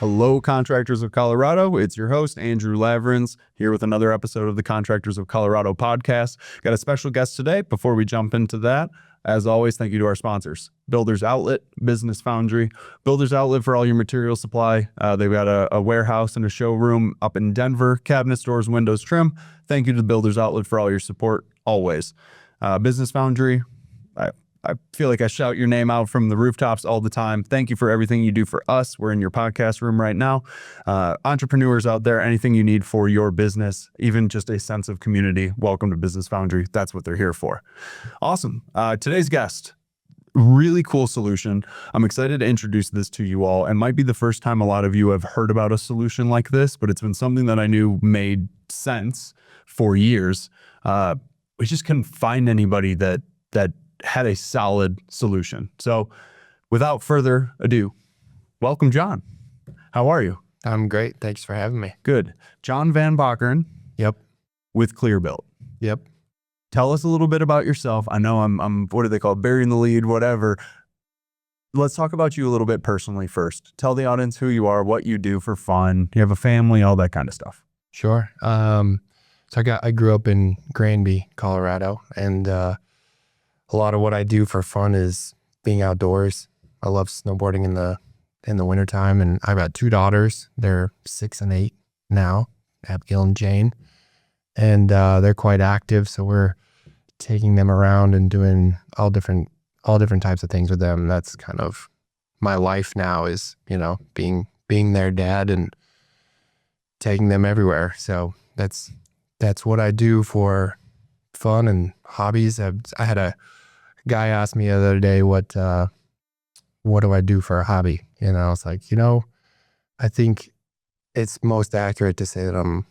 Hello, Contractors of Colorado. It's your host, Andrew Lavrins, here with another episode of the Contractors of Colorado Podcast. Got a special guest today. Before we jump into that, as always, thank you to our sponsors, Builders Outlet, Business Foundry. Builders Outlet for all your material supply. They've got a warehouse and a showroom up in Denver, cabinet stores, windows, trim. Thank you to Builders Outlet for all your support, always. Business Foundry, I feel like I shout your name out from the rooftops all the time. Thank you for everything you do for us. We're in your podcast room right now. Entrepreneurs out there, anything you need for your business, even just a sense of community, welcome to Business Foundry. That's what they're here for. Awesome. Today's guest, really cool solution. I'm excited to introduce this to you all. It might be the first time a lot of you have heard about a solution like this, but it's been something that I knew made sense for years. We just couldn't find anybody that had a solid solution. So without further ado, welcome, John. How are you? I'm great. Thanks for having me. Good. John Van Bockern. Yep. With ClearBuilt. Yep. Tell us a little bit about yourself. I know I'm what do they call it? Burying the lead, whatever. Let's talk about you a little bit personally first. Tell the audience who you are, what you do for fun. You have a family, all that kind of stuff. Sure. So I grew up in Granby, Colorado, and a lot of what I do for fun is being outdoors. I love snowboarding in the wintertime, and I've got two daughters. They're 6 and 8 now, Abigail and Jane, and they're quite active. So we're taking them around and doing all different types of things with them. That's kind of my life now, is being their dad and taking them everywhere. So that's what I do for fun and hobbies. I had a guy asked me the other day, what do I do for a hobby? I was like, I think it's most accurate to say that I'm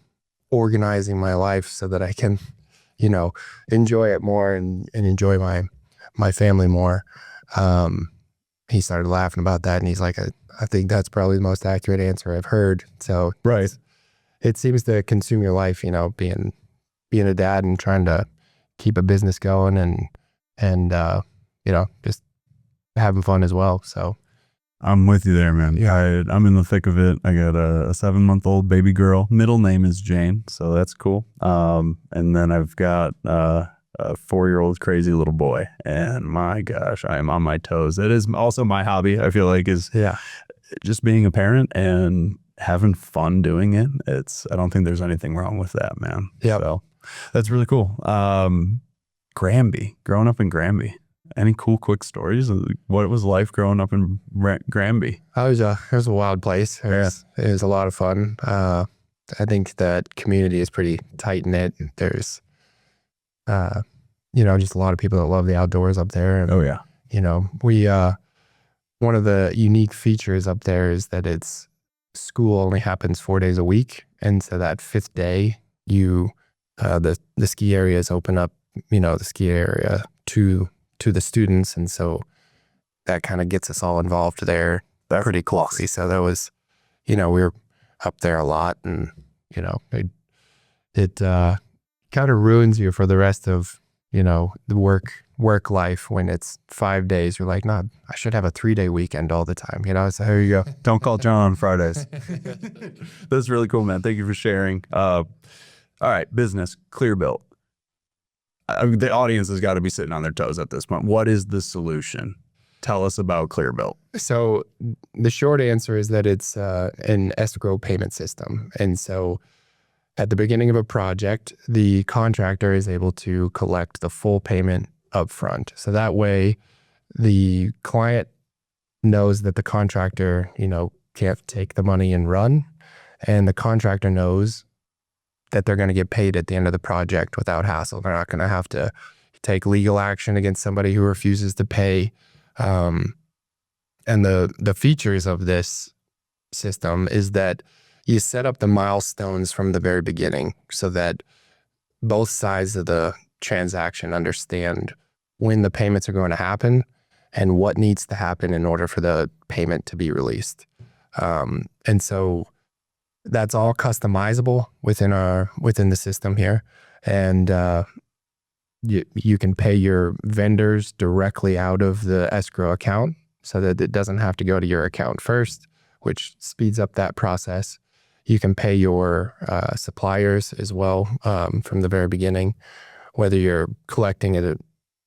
organizing my life so that I can, enjoy it more and enjoy my family more. He started laughing about that, and he's like, I think that's probably the most accurate answer I've heard. So right. It seems to consume your life, being a dad and trying to keep a business going and just having fun as well. So I'm with you there, man. Yeah, I'm in the thick of it. I got a 7-month-old baby girl. Middle name is Jane, so that's cool. And then I've got a 4-year-old crazy little boy. And my gosh, I am on my toes. It is also my hobby, I feel like, is just being a parent and having fun doing it. I don't think there's anything wrong with that, man. Yeah. So that's really cool. Granby, growing up in Granby. Any cool, quick stories? What was life growing up in Granby? It was a wild place. It was a lot of fun. I think that community is pretty tight knit. There's, just a lot of people that love the outdoors up there. And, oh yeah. We one of the unique features up there is that school only happens 4 days a week, and so that 5th day, the ski areas open up. The ski area to the students, and so that kind of gets us all involved there. That's pretty closely. So that was, we were up there a lot, and it kind of ruins you for the rest of the work life when it's 5 days. You're like, no, I should have a 3-day weekend all the time. So here you go. Don't call John on Fridays. That's really cool, man. Thank you for sharing. All right, business, ClearBuilt. The audience has got to be sitting on their toes at this point. What is the solution? Tell us about ClearBuilt. So the short answer is that it's an escrow payment system. And so at the beginning of a project, the contractor is able to collect the full payment up front. So that way the client knows that the contractor, can't take the money and run. And the contractor knows that they're going to get paid at the end of the project without hassle. They're not going to have to take legal action against somebody who refuses to pay. And the features of this system is that you set up the milestones from the very beginning so that both sides of the transaction understand when the payments are going to happen and what needs to happen in order for the payment to be released. And so that's all customizable within the system here. And you can pay your vendors directly out of the escrow account so that it doesn't have to go to your account first, which speeds up that process. You can pay your suppliers as well from the very beginning, whether you're collecting a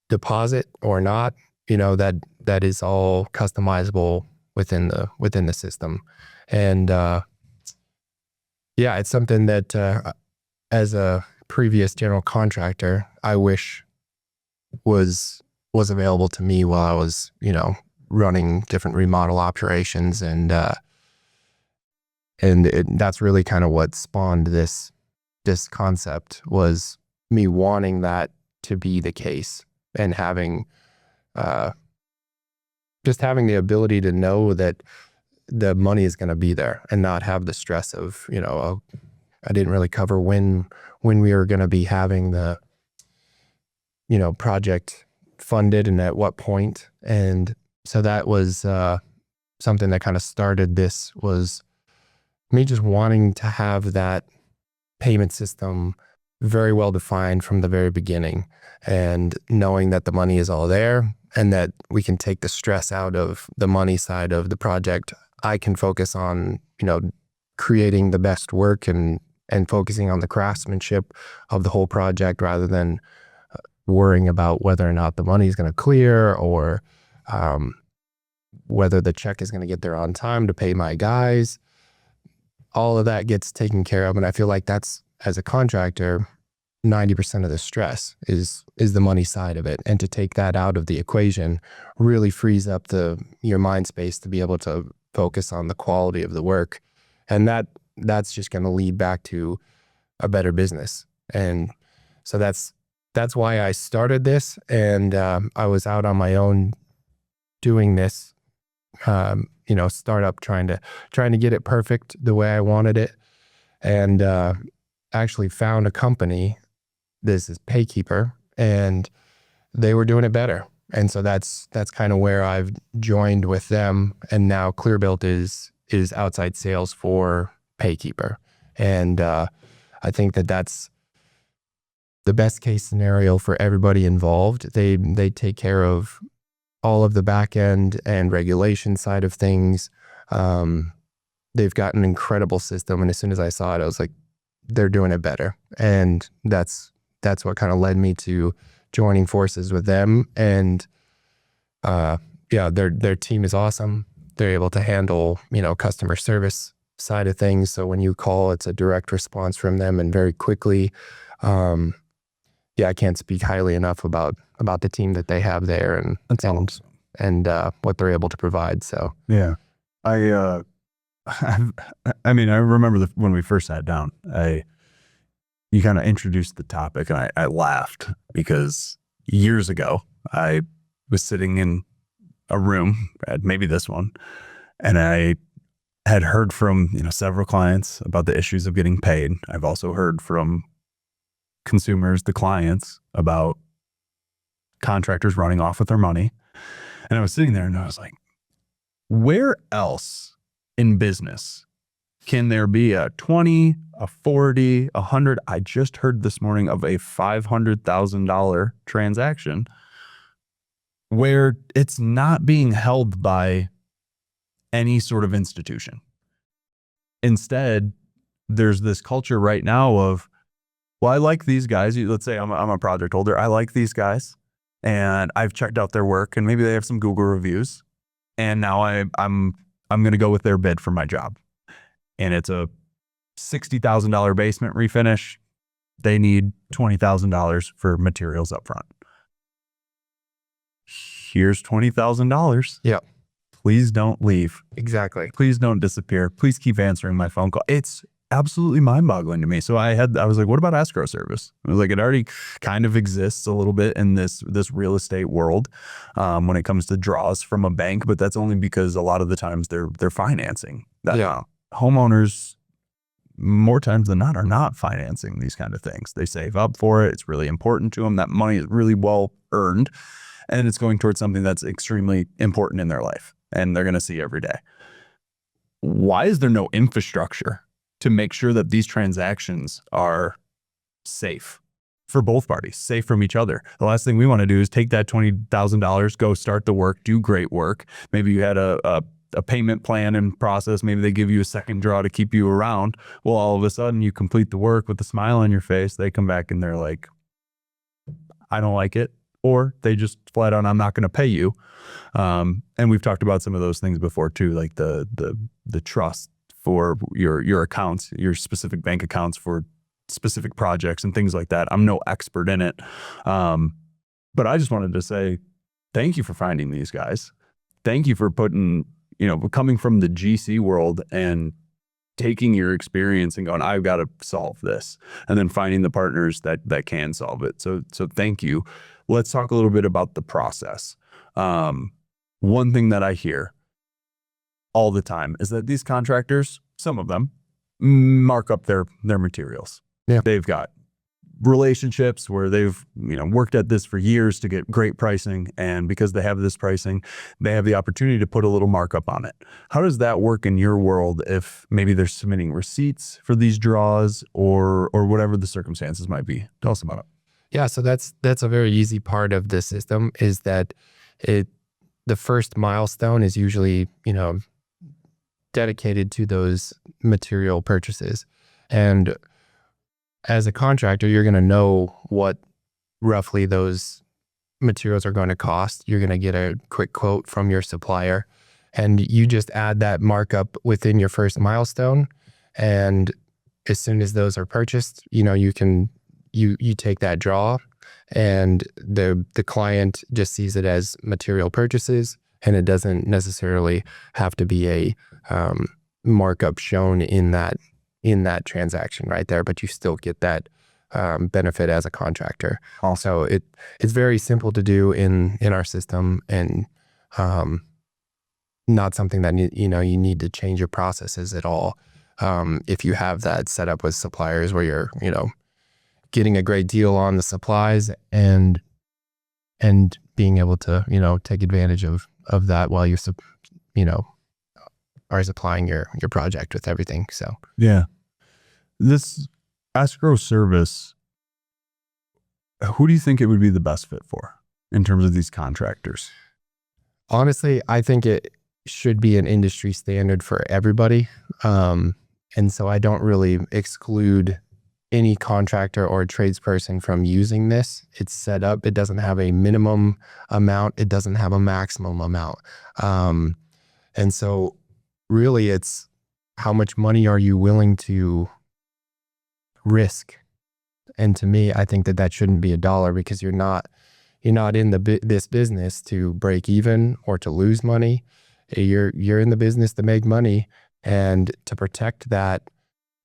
deposit or not. That is all customizable within the system, and it's something that as a previous general contractor, I wish was available to me while I was running different remodel operations, and that's really kind of what spawned this concept, was me wanting that to be the case, and having just having the ability to know that the money is going to be there, and not have the stress of I didn't really cover when we were going to be having the project funded and at what point. And so that was something that kind of started this, was me just wanting to have that payment system very well defined from the very beginning, and knowing that the money is all there, and that we can take the stress out of the money side of the project. I can focus on creating the best work and focusing on the craftsmanship of the whole project, rather than worrying about whether or not the money is going to clear, or whether the check is going to get there on time to pay my guys. All of that gets taken care of. And I feel like that's, as a contractor, 90% of the stress is the money side of it. And to take that out of the equation really frees up your mind space to be able to focus on the quality of the work. And that's just going to lead back to a better business. And so that's why I started this. And I was out on my own doing this, startup, trying to get it perfect the way I wanted it. And actually found a company, this is Paykeeper, and they were doing it better. And so that's kind of where I've joined with them. And now ClearBuilt is outside sales for Paykeeper. And I think that's the best case scenario for everybody involved. They take care of all of the back end and regulation side of things. They've got an incredible system. And as soon as I saw it, I was like, they're doing it better. And that's what kind of led me to joining forces with them. And their team is awesome. They're able to handle, customer service side of things. So when you call, it's a direct response from them, and very quickly. I can't speak highly enough about the team that they have there, and awesome. And what they're able to provide. So yeah, I remember when we first sat down, you kind of introduced the topic, and I laughed, because years ago I was sitting in a room, maybe this one, and I had heard from several clients about the issues of getting paid. I've also heard from consumers, the clients, about contractors running off with their money. And I was sitting there and I was like, where else in business can there be a 20, a 40, 100? I just heard this morning of a $500,000 transaction where it's not being held by any sort of institution. Instead, there's this culture right now of, well, I like these guys. Let's say I'm a project holder. I like these guys, and I've checked out their work, and maybe they have some Google reviews, and now I'm going to go with their bid for my job. And it's a $60,000 basement refinish. They need $20,000 for materials up front. Here's $20,000. Yeah. Please don't leave. Exactly. Please don't disappear. Please keep answering my phone call. It's absolutely mind-boggling to me. So I was like, what about escrow service? I was like, it already kind of exists a little bit in this real estate world when it comes to draws from a bank, but that's only because a lot of the times they're financing that. Yeah. Homeowners, more times than not, are not financing these kind of things. They save up for it. It's really important to them. That money is really well earned, and it's going towards something that's extremely important in their life, and they're going to see every day. Why is there no infrastructure to make sure that these transactions are safe for both parties, safe from each other? The last thing we want to do is take that $20,000, go start the work, do great work. Maybe you had a a payment plan in process. Maybe they give you a second draw to keep you around. Well, all of a sudden you complete the work with a smile on your face. They come back and they're like, I don't like it. Or they just flat out, I'm not going to pay you. And we've talked about some of those things before too, like the trust for your accounts, your specific bank accounts for specific projects and things like that. I'm no expert in it. But I just wanted to say, thank you for finding these guys. Thank you for putting, coming from the GC world and taking your experience and going, I've got to solve this, and then finding the partners that can solve it. So thank you. Let's talk a little bit about the process. One thing that I hear all the time is that these contractors, some of them, mark up their materials. Yeah. They've got relationships where they've worked at this for years to get great pricing, and because they have this pricing, they have the opportunity to put a little markup on it. How does that work in your world if maybe they're submitting receipts for these draws or whatever the circumstances might be? Tell us about it. Yeah, so that's a very easy part of the system, is that the first milestone is usually dedicated to those material purchases. And as a contractor, you're going to know what roughly those materials are going to cost. You're going to get a quick quote from your supplier, and you just add that markup within your first milestone. And as soon as those are purchased, you take that draw, and the client just sees it as material purchases, and it doesn't necessarily have to be a markup shown in that transaction right there, but you still get that benefit as a contractor. Also, it's very simple to do in our system, and not something that you need to change your processes at all. If you have that set up with suppliers where you're getting a great deal on the supplies and being able to take advantage of that while you're are supplying your project with everything. So yeah, this escrow service, who do you think it would be the best fit for in terms of these contractors? Honestly, I think it should be an industry standard for everybody. And so I don't really exclude any contractor or tradesperson from using this. It's set up. It doesn't have a minimum amount. It doesn't have a maximum amount. And so really it's how much money are you willing to risk? And to me, I think that shouldn't be $1, because you're not in this business to break even or to lose money. You're in the business to make money, and to protect that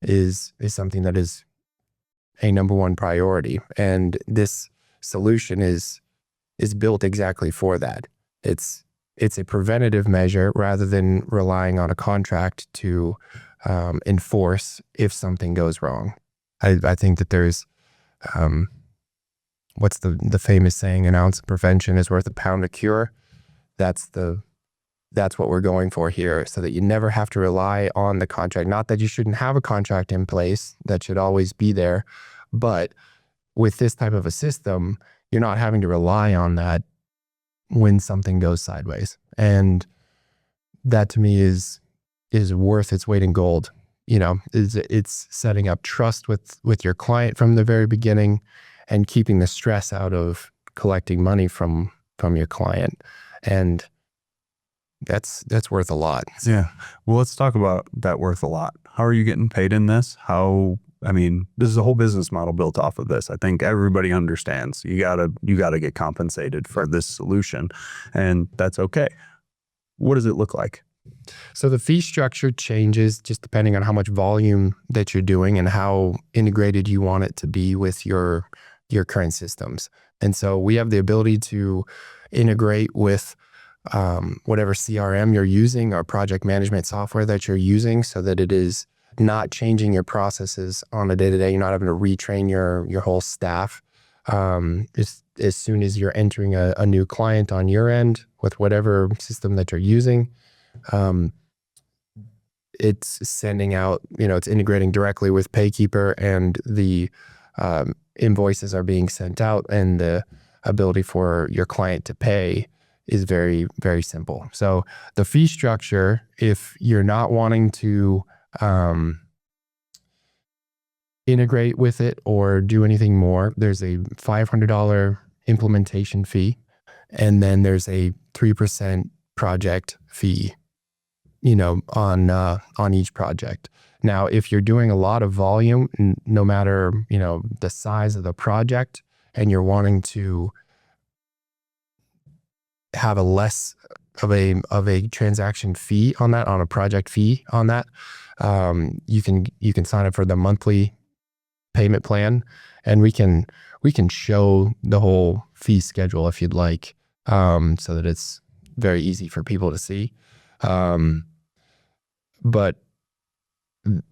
is something that is a number one priority. And this solution is built exactly for that. It's a preventative measure rather than relying on a contract to enforce if something goes wrong. I think that there's what's the famous saying, an ounce of prevention is worth a pound of cure. That's what we're going for here, so that you never have to rely on the contract. Not that you shouldn't have a contract in place, that should always be there. But with this type of a system, you're not having to rely on that when something goes sideways. And that to me is worth its weight in gold. It's setting up trust with your client from the very beginning, and keeping the stress out of collecting money from your client. And that's worth a lot. Yeah. Well, let's talk about that worth a lot. How are you getting paid in this? This is a whole business model built off of this. I think everybody understands you gotta get compensated for this solution, and that's okay. What does it look like? So the fee structure changes just depending on how much volume that you're doing and how integrated you want it to be with your current systems. And so we have the ability to integrate with whatever CRM you're using or project management software that you're using, so that it is not changing your processes on a day-to-day. You're not having to retrain your whole staff. As soon as you're entering a new client on your end with whatever system that you're using, it's sending out, it's integrating directly with Paykeeper, and the invoices are being sent out, and the ability for your client to pay is very, very simple. So the fee structure, if you're not wanting to integrate with it or do anything more, there's a $500 implementation fee, and then there's a 3% project fee, on each project. Now, if you're doing a lot of volume, no matter, the size of the project, and you're wanting to have a less of a transaction fee on that, on a project fee on that, you can sign up for the monthly payment plan, and we can show the whole fee schedule if you'd like, so that it's very easy for people to see. But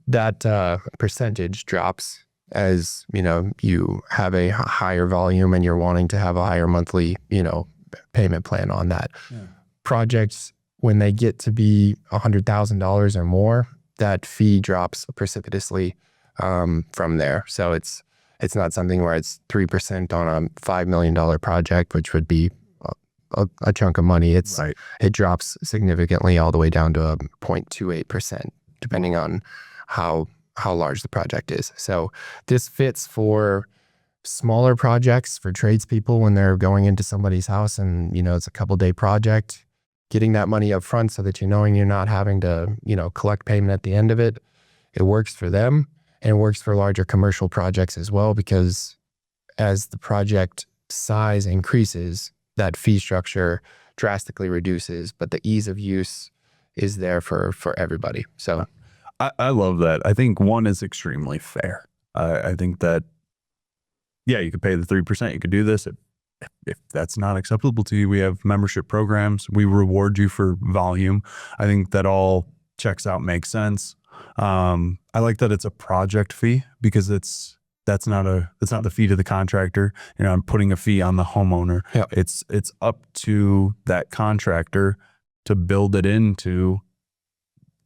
that percentage drops as you have a higher volume and you're wanting to have a higher monthly payment plan on that. Yeah. Projects, when they get to be $100,000 or more, that fee drops precipitously from there. So it's not something where it's 3% on a $5 million project, which would be a chunk of money. It drops significantly all the way down to a 0.28%, depending on how large the project is. So this fits for smaller projects, for tradespeople when they're going into somebody's house and it's a couple day project, getting that money up front so that you're not having to collect payment at the end of it. It works for them, and it works for larger commercial projects as well, because as the project size increases, that fee structure drastically reduces, but the ease of use is there for everybody. So I love that. I think one is extremely fair. I think that, yeah, you could pay the 3%. You could do this. If that's not acceptable to you, we have membership programs. We reward you for volume. I think that all checks out, makes sense. I like that it's a project fee, because that's not the fee to the contractor. I'm putting a fee on the homeowner. Yep. It's up to that contractor to build it into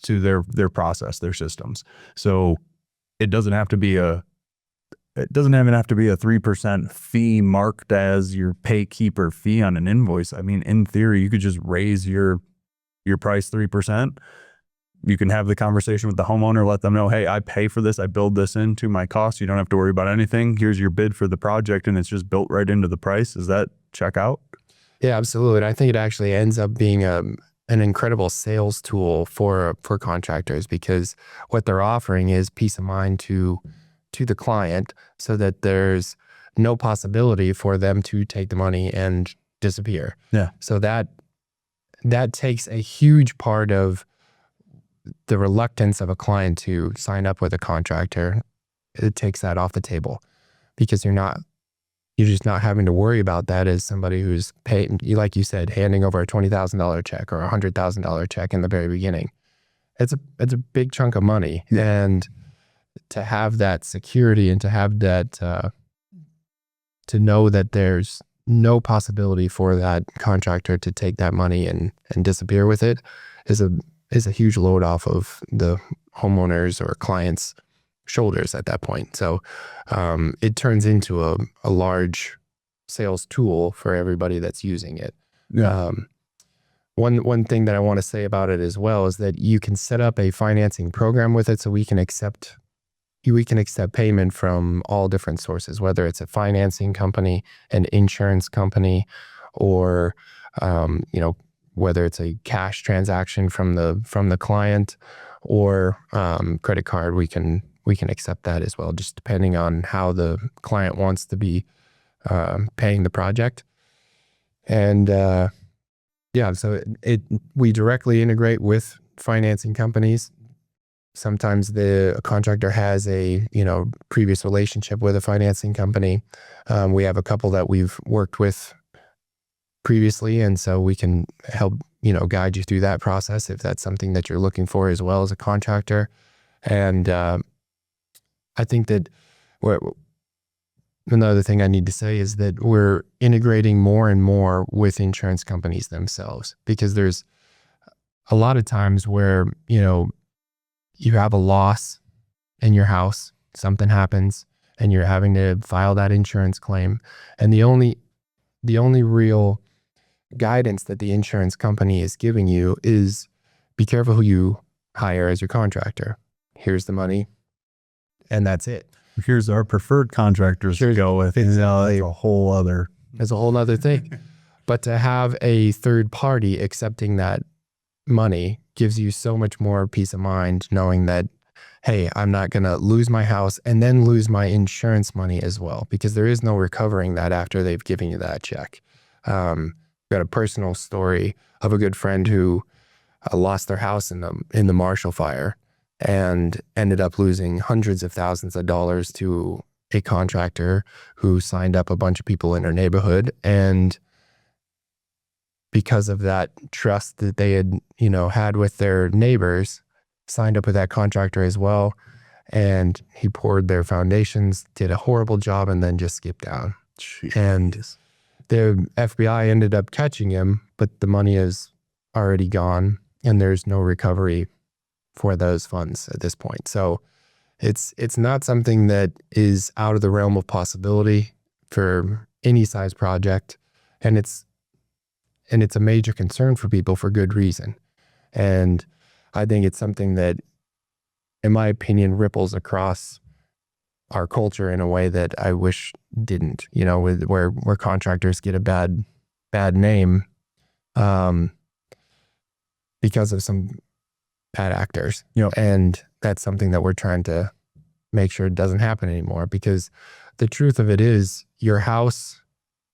their process, their systems. So it doesn't have to be a 3% fee marked as your pay keeper fee on an invoice. I mean, in theory, you could just raise your price 3%. You can have the conversation with the homeowner, let them know, hey, I pay for this. I build this into my cost. You don't have to worry about anything. Here's your bid for the project, and it's just built right into the price. Does that check out? Yeah, absolutely. And I think it actually ends up being an incredible sales tool for contractors, because what they're offering is peace of mind to the client, so that there's no possibility for them to take the money and disappear. Yeah. So that takes a huge part of the reluctance of a client to sign up with a contractor. It takes that off the table, because you're just not having to worry about that as somebody who's paying, like you said, handing over a $20,000 check or a $100,000 check in the very beginning. It's a big chunk of money, and to have that security and to have that to know that there's no possibility for that contractor to take that money and disappear with it is a huge load off of the homeowners or clients' shoulders at that point. So it turns into a large sales tool for everybody that's using it. Yeah. One thing that I want to say about it as well is that you can set up a financing program with it, so we can accept payment from all different sources, whether it's a financing company, an insurance company, or whether it's a cash transaction from the client, or credit card. We can accept that as well, just depending on how the client wants to be paying the project. And so we directly integrate with financing companies. Sometimes the contractor has a previous relationship with a financing company. We have a couple that we've worked with previously, and so we can help guide you through that process if that's something that you're looking for as well as a contractor. And I think that another thing I need to say is that we're integrating more and more with insurance companies themselves, because there's a lot of times where you have a loss in your house, something happens, and you're having to file that insurance claim. And the only real guidance that the insurance company is giving you is be careful who you hire as your contractor. Here's the money, and that's it. Here's our preferred contractors to go with. That's a whole other. It's a whole other thing. But to have a third party accepting that money gives you so much more peace of mind, knowing that, hey, I'm not going to lose my house and then lose my insurance money as well, because there is no recovering that after they've given you that check. Got a personal story of a good friend who lost their house in the Marshall fire and ended up losing hundreds of thousands of dollars to a contractor who signed up a bunch of people in her neighborhood. And because of that trust that they had, had with their neighbors, signed up with that contractor as well. And he poured their foundations, did a horrible job, and then just skipped down. Jeez. And the FBI ended up catching him, but the money is already gone and there's no recovery for those funds at this point. So it's not something that is out of the realm of possibility for any size project. And it's a major concern for people for good reason. And I think it's something that, in my opinion, ripples across our culture in a way that I wish didn't, where contractors get a bad name because of some bad actors. And that's something that we're trying to make sure it doesn't happen anymore, because the truth of it is your house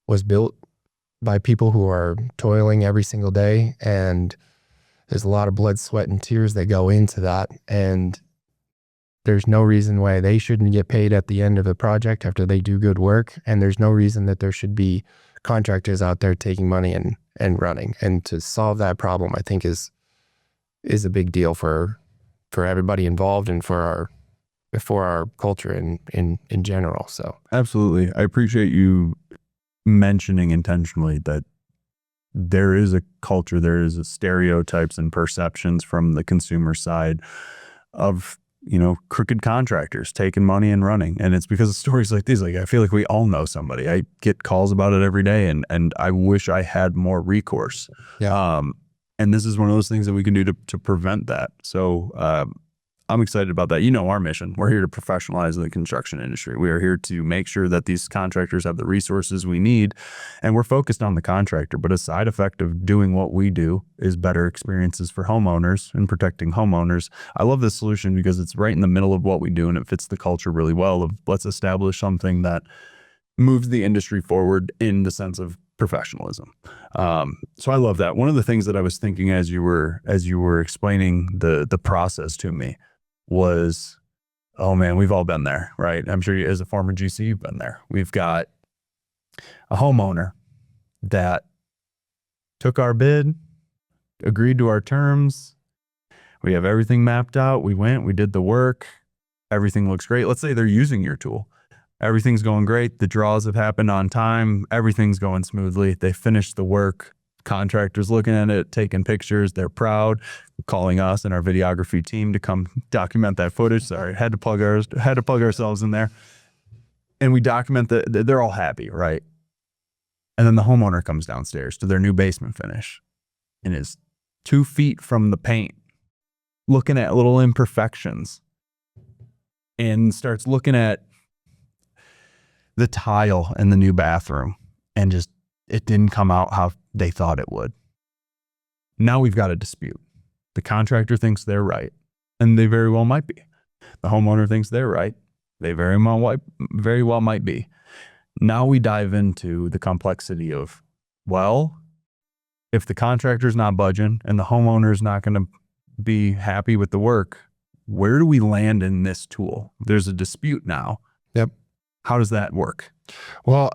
was built by people who are toiling every single day, and there's a lot of blood, sweat, and tears that go into that. And there's no reason why they shouldn't get paid at the end of the project after they do good work. And there's no reason that there should be contractors out there taking money and running. And to solve that problem, I think is a big deal for everybody involved and for our culture in general. So absolutely. I appreciate you mentioning intentionally that there is a culture, there is a stereotypes and perceptions from the consumer side of, crooked contractors taking money and running. And it's because of stories like these. Like, I feel like we all know somebody. I get calls about it every day, and I wish I had more recourse. yeah. And this is one of those things that we can do to prevent that. So I'm excited about that. Our mission. We're here to professionalize the construction industry. We are here to make sure that these contractors have the resources we need, and we're focused on the contractor. But a side effect of doing what we do is better experiences for homeowners and protecting homeowners. I love this solution because it's right in the middle of what we do, and it fits the culture really well of let's establish something that moves the industry forward in the sense of professionalism. So I love that. One of the things that I was thinking as you were explaining the process to me was, oh man, we've all been there, right? I'm sure you, as a former GC, you've been there. We've got a homeowner that took our bid, agreed to our terms. We have everything mapped out. We went, we did the work. Everything looks great. Let's say they're using your tool. Everything's going great. The draws have happened on time. Everything's going smoothly. They finished the work. Contractors looking at it, taking pictures. They're proud, calling us and our videography team to come document that footage. Sorry, had to plug ourselves in there. And we document that they're all happy, right? And then the homeowner comes downstairs to their new basement finish and is 2 feet from the paint, looking at little imperfections, and starts looking at the tile in the new bathroom, and just, it didn't come out how they thought it would. Now we've got a dispute. The contractor thinks they're right, and they very well might be. The homeowner thinks they're right. They very well might be. Now we dive into the complexity of, well, if the contractor's not budging and the homeowner's not going to be happy with the work, where do we land in this tool? There's a dispute now. Yep. How does that work? Well,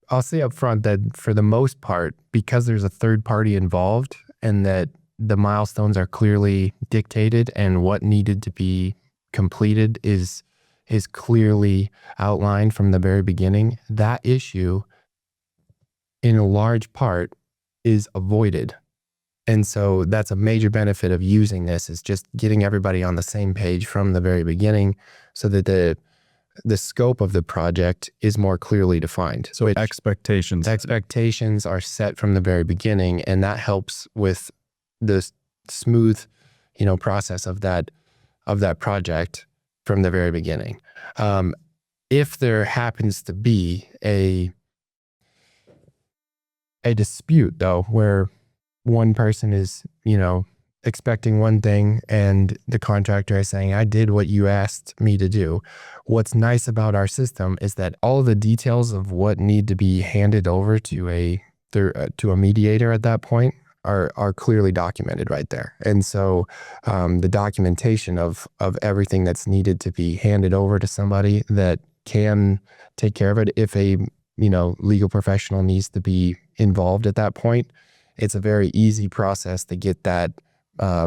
I'll say up front that for the most part, because there's a third party involved and that the milestones are clearly dictated and what needed to be completed is clearly outlined from the very beginning, that issue in a large part is avoided. And so that's a major benefit of using this, is just getting everybody on the same page from the very beginning so that the scope of the project is more clearly defined. So expectations are set from the very beginning, and that helps with the smooth, process of that project from the very beginning. If there happens to be a dispute, though, where one person is, expecting one thing and the contractor is saying, I did what you asked me to do. What's nice about our system is that all the details of what need to be handed over to a mediator at that point are clearly documented right there. And so the documentation of everything that's needed to be handed over to somebody that can take care of it, if a legal professional needs to be involved at that point, it's a very easy process to get that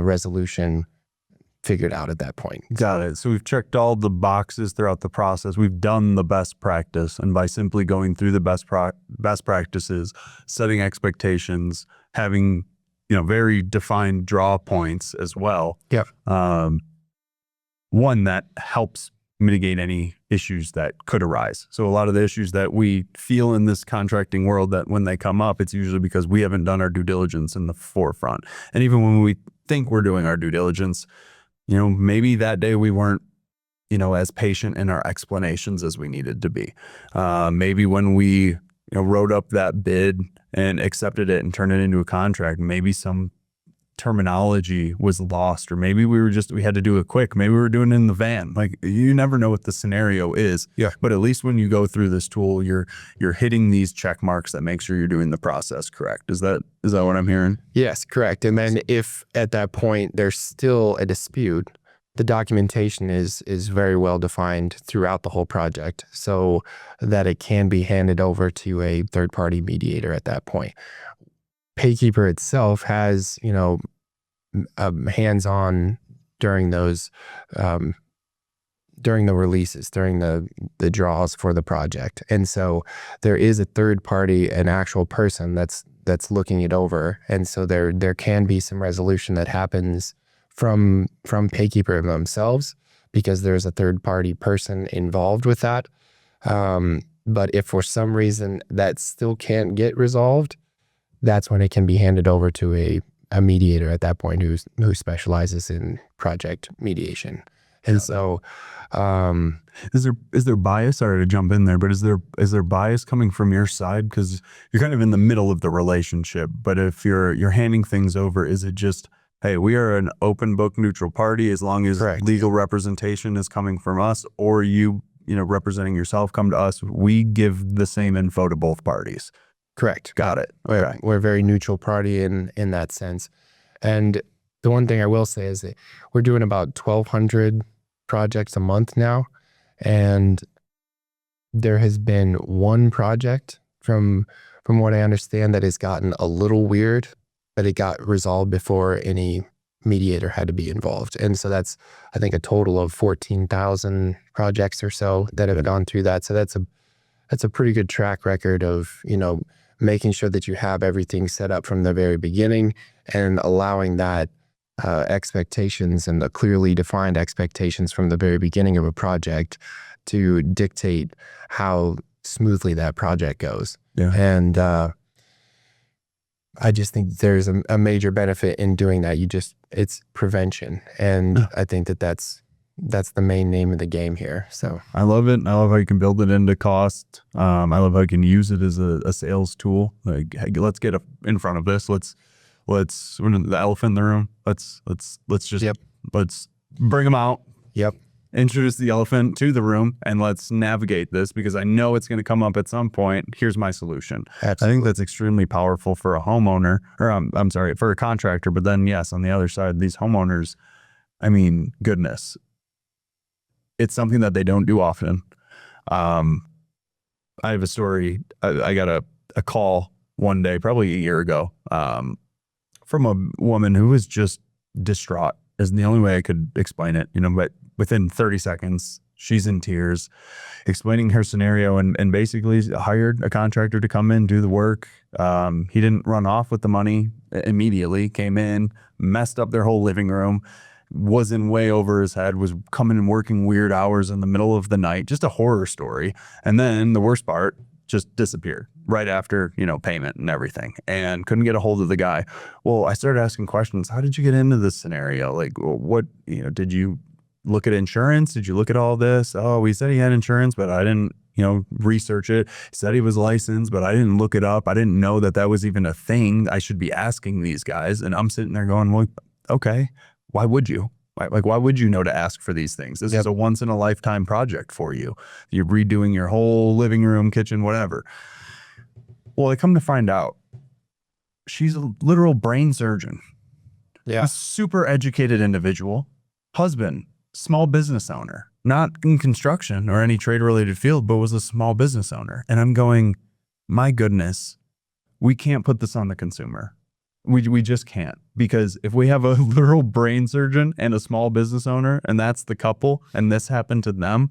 resolution figured out at that point. Got it. So we've checked all the boxes throughout the process. We've done the best practice, and by simply going through the best practices, setting expectations, having very defined draw points as well. Yep. One that helps mitigate any issues that could arise. So a lot of the issues that we feel in this contracting world, that when they come up, it's usually because we haven't done our due diligence in the forefront. And even when we think we're doing our due diligence, maybe that day we weren't, as patient in our explanations as we needed to be. Maybe when we, wrote up that bid and accepted it and turned it into a contract, maybe some terminology was lost, or maybe we had to do it quick. Maybe we were doing it in the van. Like, you never know what the scenario is. Yeah. But at least when you go through this tool, you're hitting these check marks that make sure you're doing the process correct. Is that what I'm hearing? Yes, correct. And then if at that point there's still a dispute, the documentation is very well defined throughout the whole project, so that it can be handed over to a third-party mediator at that point. Paykeeper itself has, hands-on during those, during the releases, during the draws for the project. And so there is a third party, an actual person that's looking it over. And so there can be some resolution that happens from Paykeeper themselves, because there's a third party person involved with that. But if for some reason that still can't get resolved, that's when it can be handed over to a mediator at that point who specializes in project mediation. And so is there bias? Sorry to jump in there, but is there bias coming from your side? Because you're kind of in the middle of the relationship. But if you're handing things over, is it just, hey, we are an open book neutral party as long as Correct. Legal representation is coming from us, or you representing yourself come to us, we give the same info to both parties? Correct. Got it. We're a very neutral party in that sense. And the one thing I will say is that we're doing about 1,200 projects a month now. And there has been one project from what I understand that has gotten a little weird, but it got resolved before any mediator had to be involved. And so that's, I think, a total of 14,000 projects or so that have gone through that. So that's a pretty good track record of, making sure that you have everything set up from the very beginning and allowing that expectations and the clearly defined expectations from the very beginning of a project to dictate how smoothly that project goes. Yeah. And I just think there's a major benefit in doing that. It's prevention. And I think that's the main name of the game here. So I love it. I love how you can build it into cost. I love how you can use it as a sales tool. Like, hey, let's get in front of this. Let's the elephant in the room. Let's bring them out. Yep. Introduce the elephant to the room and let's navigate this, because I know it's going to come up at some point. Here's my solution. Absolutely. I think that's extremely powerful for a homeowner, or I'm sorry, for a contractor. But then yes, on the other side, these homeowners, I mean, goodness, it's something that they don't do often. I have a story. I got a call one day, probably a year ago, from a woman who was just distraught, is the only way I could explain it, but within 30 seconds, she's in tears, explaining her scenario, and basically hired a contractor to come in, do the work. He didn't run off with the money immediately, came in, messed up their whole living room, wasn't way over his head, was coming and working weird hours in the middle of the night, just a horror story. And then the worst part, just disappeared right after, payment and everything, and couldn't get a hold of the guy. Well, I started asking questions. How did you get into this scenario? Like, what, did you look at insurance? Did you look at all this? Oh, we said he had insurance, but I didn't, research it. He said he was licensed, but I didn't look it up. I didn't know that was even a thing I should be asking these guys. And I'm sitting there going, well, okay, why would you? Why would you know to ask for these things? This is a once in a lifetime project for you. You're redoing your whole living room, kitchen, whatever. Well, I come to find out she's a literal brain surgeon. Yeah. A super educated individual, husband, small business owner, not in construction or any trade related field, but was a small business owner. And I'm going, my goodness, we can't put this on the consumer. We just can't, because if we have a literal brain surgeon and a small business owner, and that's the couple, and this happened to them,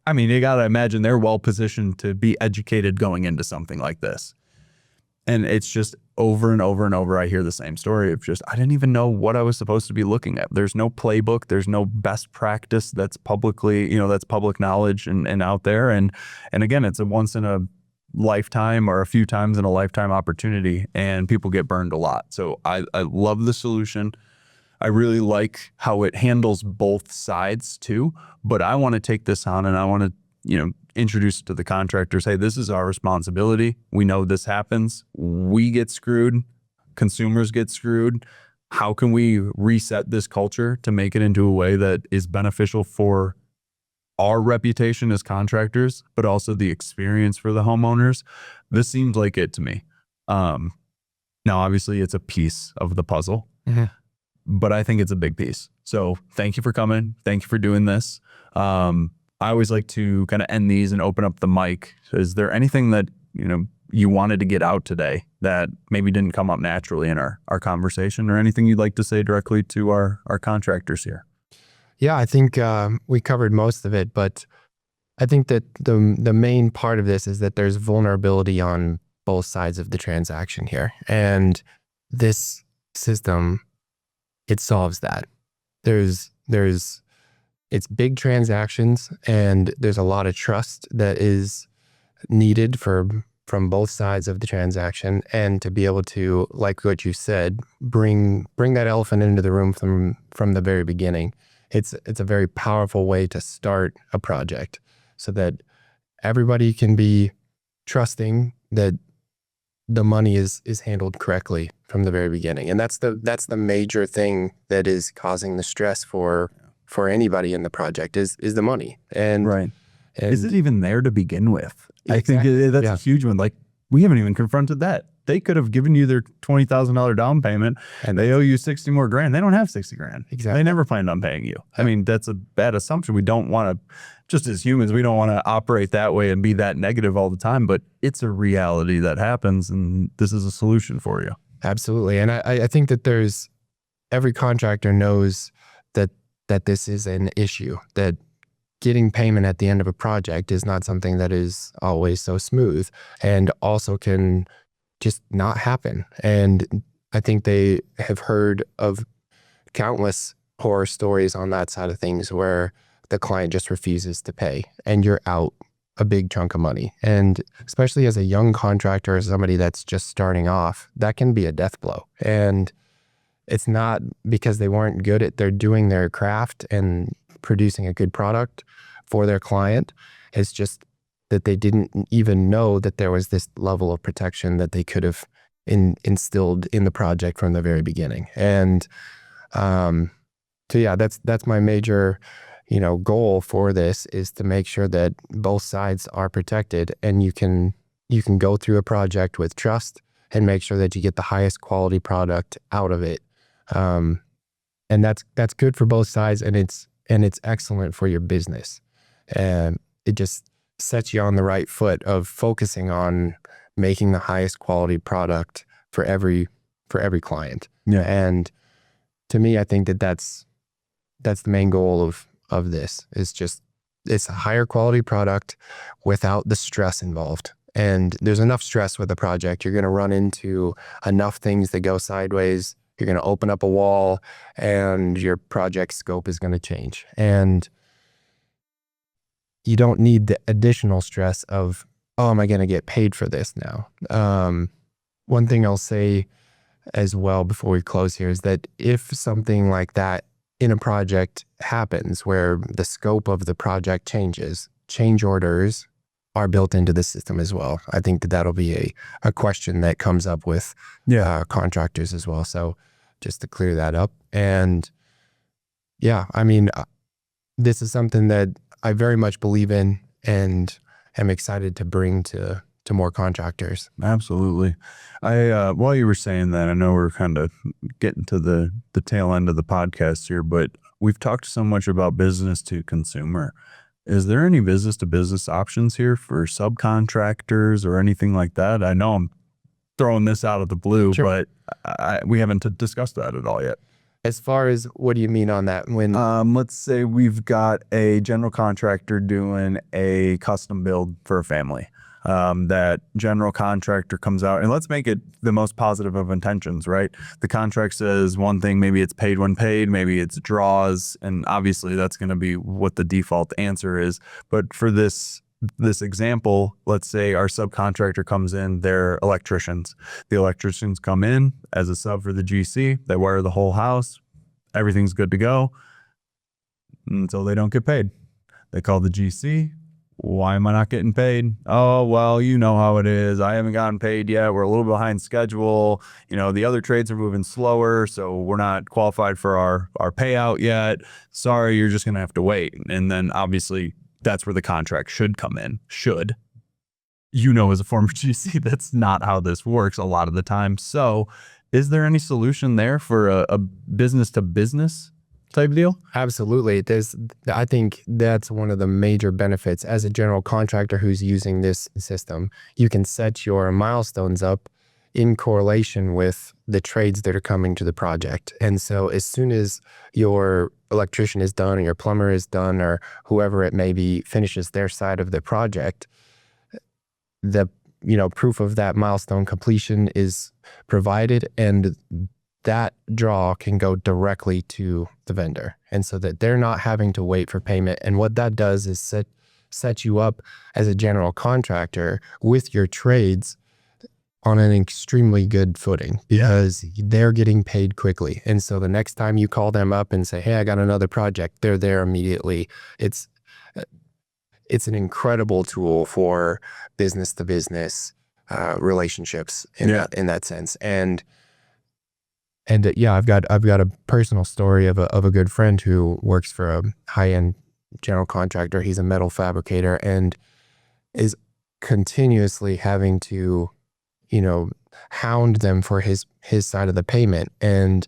I mean, you got to imagine they're well positioned to be educated going into something like this. And it's just over and over and over, I hear the same story of just, I didn't even know what I was supposed to be looking at. There's no playbook. There's no best practice that's publicly, that's public knowledge and out there. And again, it's a once in a lifetime or a few times in a lifetime opportunity, and people get burned a lot. So I love the solution. I really like how it handles both sides too, but I want to take this on and I want to, introduce it to the contractors. Hey, this is our responsibility. We know this happens. We get screwed. Consumers get screwed. How can we reset this culture to make it into a way that is beneficial for our reputation as contractors, but also the experience for the homeowners? This seems like it to me. Now, obviously, it's a piece of the puzzle, but I think it's a big piece. So thank you for coming. Thank you for doing this. I always like to kind of end these and open up the mic. Is there anything that, you wanted to get out today that maybe didn't come up naturally in our conversation, or anything you'd like to say directly to our contractors here? Yeah, I think we covered most of it, but I think that the main part of this is that there's vulnerability on both sides of the transaction here. And this system, it solves that. It's big transactions, and there's a lot of trust that is needed from both sides of the transaction. And to be able to, like what you said, bring that elephant into the room from the very beginning. It's a very powerful way to start a project, so that everybody can be trusting that the money is handled correctly from the very beginning. And that's the major thing that is causing the stress for anybody in the project is the money. And right. And is it even there to begin with? Exactly. I think that's a huge one. Like, we haven't even confronted that. They could have given you their $20,000 down payment and they owe you 60 more grand. They don't have 60 grand. Exactly. They never planned on paying you. I mean, that's a bad assumption. We don't want to, just as humans, we don't want to operate that way and be that negative all the time, but it's a reality that happens, and this is a solution for you. Absolutely. And I think that every contractor knows that this is an issue, that getting payment at the end of a project is not something that is always so smooth, and also can just not happen. And I think they have heard of countless horror stories on that side of things where the client just refuses to pay and you're out a big chunk of money. And especially as a young contractor, as somebody that's just starting off, that can be a death blow. And it's not because they weren't good at doing their craft and producing a good product for their client. It's just that they didn't even know that there was this level of protection that they could have instilled in the project from the very beginning. And so yeah, that's my major goal for this, is to make sure that both sides are protected, and you can go through a project with trust and make sure that you get the highest quality product out of it. And that's good for both sides, and it's excellent for your business. And it just sets you on the right foot of focusing on making the highest quality product for every client. Yeah. And to me, I think that's the main goal of this, is just, it's a higher quality product without the stress involved. And there's enough stress with a project. You're going to run into enough things that go sideways You're going to open up a wall and your project scope is going to change. And you don't need the additional stress of, oh, am I going to get paid for this now? One thing I'll say as well before we close here is that if something like that in a project happens where the scope of the project changes, change orders are built into the system as well. I think that that'll be a question that comes up with contractors as well. So just to clear that up. And yeah, I mean, this is something that I very much believe in and am excited to bring to more contractors. Absolutely. I while you were saying that, I know we're kind of getting to the tail end of the podcast here, but we've talked so much about business to consumer. Is there any business to business options here for subcontractors or anything like that? I know I'm throwing this out of the blue, Sure. but we haven't discussed that at all yet. As far as what do you mean on that? When Let's say we've got a general contractor doing a custom build for a family. That general contractor comes out, and let's make it the most positive of intentions, right? The contract says one thing, maybe it's paid when paid, maybe it's draws, and obviously that's going to be what the default answer is. But for this example, let's say our subcontractor comes in, they're electricians. The electricians come in as a sub for the GC, they wire the whole house, everything's good to go until they don't get paid. They call the GC. Why am I not getting paid? Oh, well, you know how it is. I haven't gotten paid yet. We're a little behind schedule. You know, the other trades are moving slower, so we're not qualified for our payout yet. Sorry, you're just going to have to wait. And then obviously that's where the contract should come in. Should. You know, as a former GC, that's not how this works a lot of the time. So is there any solution there for a business to business type deal? Absolutely. I think that's one of the major benefits as a general contractor who's using this system. You can set your milestones up in correlation with the trades that are coming to the project. And so as soon as your electrician is done or your plumber is done or whoever it may be finishes their side of the project, the proof of that milestone completion is provided, and that draw can go directly to the vendor. And so that they're not having to wait for payment. And what that does is set you up as a general contractor with your trades on an extremely good footing because they're getting paid quickly. And so the next time you call them up and say, hey, I got another project, they're there immediately. It's an incredible tool for business to business relationships in that sense. And I've got a personal story of a good friend who works for a high-end general contractor. He's a metal fabricator and is continuously having to, hound them for his side of the payment. And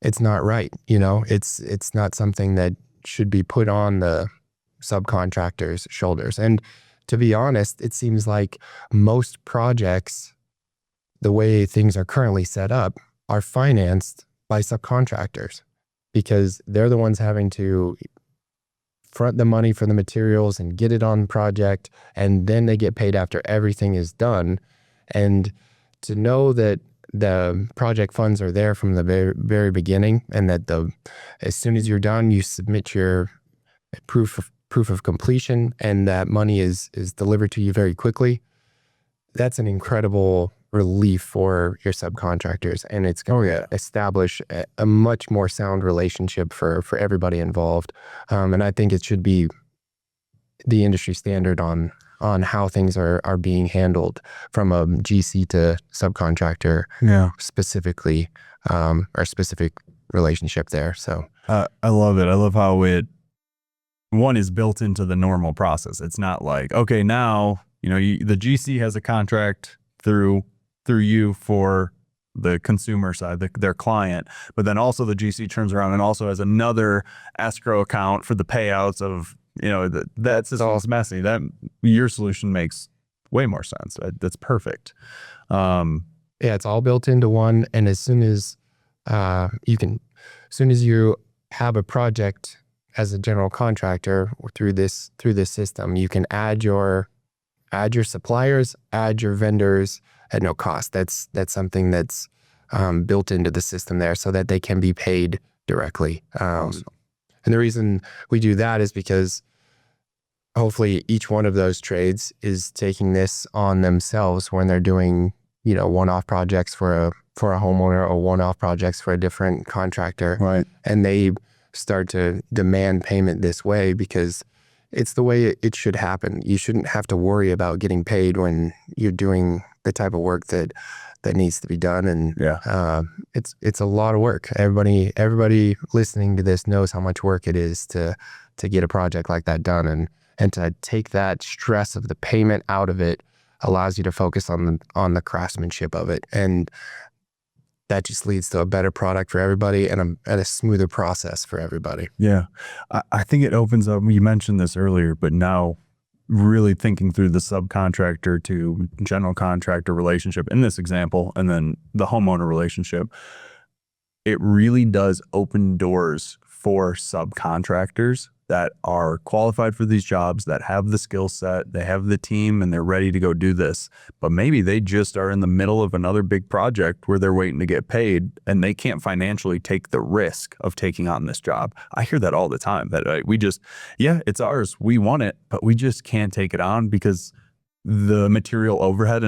it's not right. It's not something that should be put on the subcontractors' shoulders. And to be honest, it seems like most projects, the way things are currently set up, are financed by subcontractors because they're the ones having to front the money for the materials and get it on the project, and then they get paid after everything is done. And to know that the project funds are there from the very, very beginning, and that as soon as you're done, you submit your proof of completion, and that money is delivered to you very quickly. That's an incredible relief for your subcontractors, and it's going to establish a much more sound relationship for everybody involved. And I think it should be the industry standard on how things are being handled from a GC to subcontractor specifically, or specific relationship there. So I love it. I love how one is built into the normal process. It's not like, okay, now, the GC has a contract through you for the consumer side, their client, but then also the GC turns around and also has another escrow account for the payouts of, that system's messy. That your solution makes way more sense. That's perfect. It's all built into one. And as soon as you have a project as a general contractor through this system, you can add your suppliers, add your vendors at no cost. That's something that's built into the system there so that they can be paid directly. Awesome. And the reason we do that is because hopefully each one of those trades is taking this on themselves when they're doing, one-off projects for a homeowner, or one-off projects for a different contractor. Right. And they start to demand payment this way because it's the way it should happen. You shouldn't have to worry about getting paid when you're doing the type of work that needs to be done. And it's a lot of work. Everybody listening to this knows how much work it is to get a project like that done, and to take that stress of the payment out of it allows you to focus on the craftsmanship of it. And that just leads to a better product for everybody and a smoother process for everybody. Yeah. I think it opens up, you mentioned this earlier, but now really thinking through the subcontractor to general contractor relationship in this example, and then the homeowner relationship, it really does open doors for subcontractors that are qualified for these jobs, that have the skill set, they have the team, and they're ready to go do this. But maybe they just are in the middle of another big project where they're waiting to get paid, and they can't financially take the risk of taking on this job. I hear that all the time, that it's ours, we want it, but we just can't take it on because the material overhead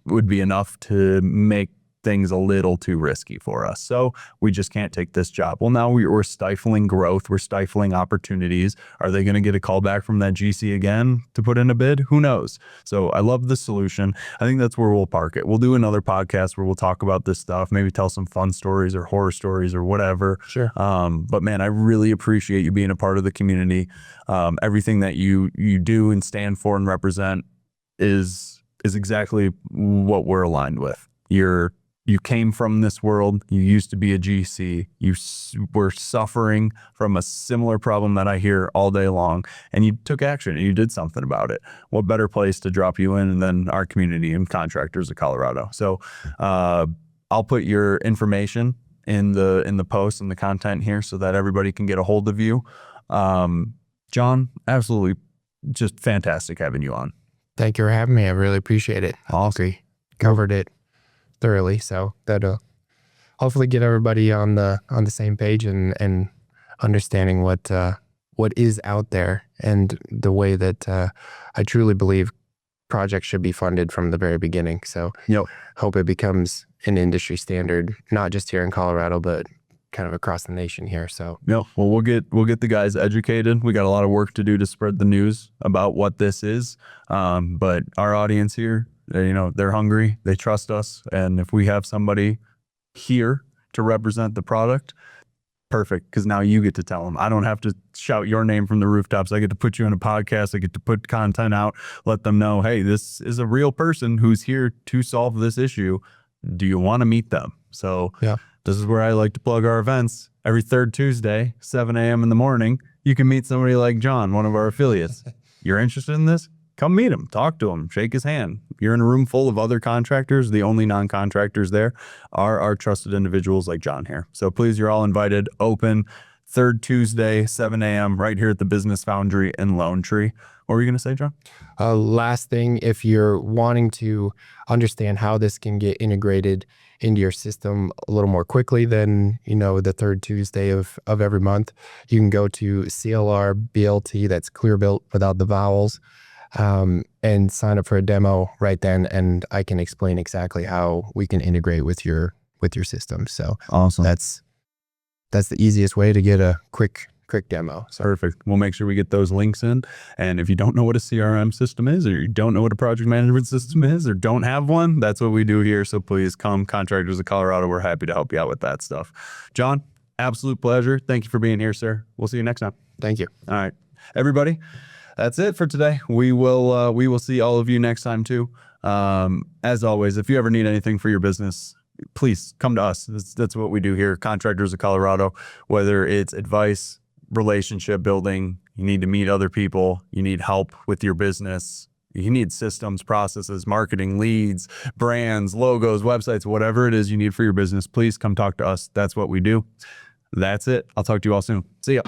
would be enough to make things a little too risky for us. So we just can't take this job. Well, now we're stifling growth. We're stifling opportunities. Are they going to get a call back from that GC again to put in a bid? Who knows? So I love the solution. I think that's where we'll park it. We'll do another podcast where we'll talk about this stuff, maybe tell some fun stories or horror stories or whatever. Sure. But man, I really appreciate you being a part of the community. Everything that you do and stand for and represent is exactly what we're aligned with. You came from this world. You used to be a GC. You were suffering from a similar problem that I hear all day long, and you took action and you did something about it. What better place to drop you in than our community and Contractors of Colorado? So I'll put your information in the post and the content here so that everybody can get a hold of you. John, absolutely just fantastic having you on. Thank you for having me. I really appreciate it. Awesome. Covered it thoroughly, so that'll hopefully get everybody on the same page and understanding what is out there, and the way that I truly believe projects should be funded from the very beginning. So hope it becomes an industry standard, not just here in Colorado, but kind of across the nation here. So well, we'll get the guys educated. We got a lot of work to do to spread the news about what this is, but our audience here, they're hungry, they trust us, and if we have somebody here to represent the product, perfect, because now you get to tell them. I don't have to shout your name from the rooftops. I get to put you in a podcast. I get to put content out, let them know, hey, this is a real person who's here to solve this issue. Do you want to meet them? So this is where I like to plug our events. Every third Tuesday, 7 a.m. in the morning, you can meet somebody like John, one of our affiliates. You're interested in this? Come meet him, talk to him, shake his hand. You're in a room full of other contractors. The only non-contractors there are our trusted individuals like John here. So please, you're all invited. Open third Tuesday, 7 a.m. right here at the Business Foundry in Lone Tree. What were you going to say, John? Last thing, if you're wanting to understand how this can get integrated into your system a little more quickly than, the third Tuesday of every month, you can go to CLR-BLT, that's ClearBuilt without the vowels, and sign up for a demo right then, and I can explain exactly how we can integrate with your system. So awesome. That's the easiest way to get a quick demo. So. Perfect. We'll make sure we get those links in. And if you don't know what a CRM system is, or you don't know what a project management system is, or don't have one, that's what we do here. So please come, Contractors of Colorado. We're happy to help you out with that stuff. John, absolute pleasure. Thank you for being here, sir. We'll see you next time. Thank you. All right, everybody. That's it for today. We will see all of you next time too. As always, if you ever need anything for your business, please come to us. That's what we do here, Contractors of Colorado. Whether it's advice, relationship building, you need to meet other people, you need help with your business, you need systems, processes, marketing, leads, brands, logos, websites, whatever it is you need for your business, please come talk to us. That's what we do. That's it. I'll talk to you all soon. See ya.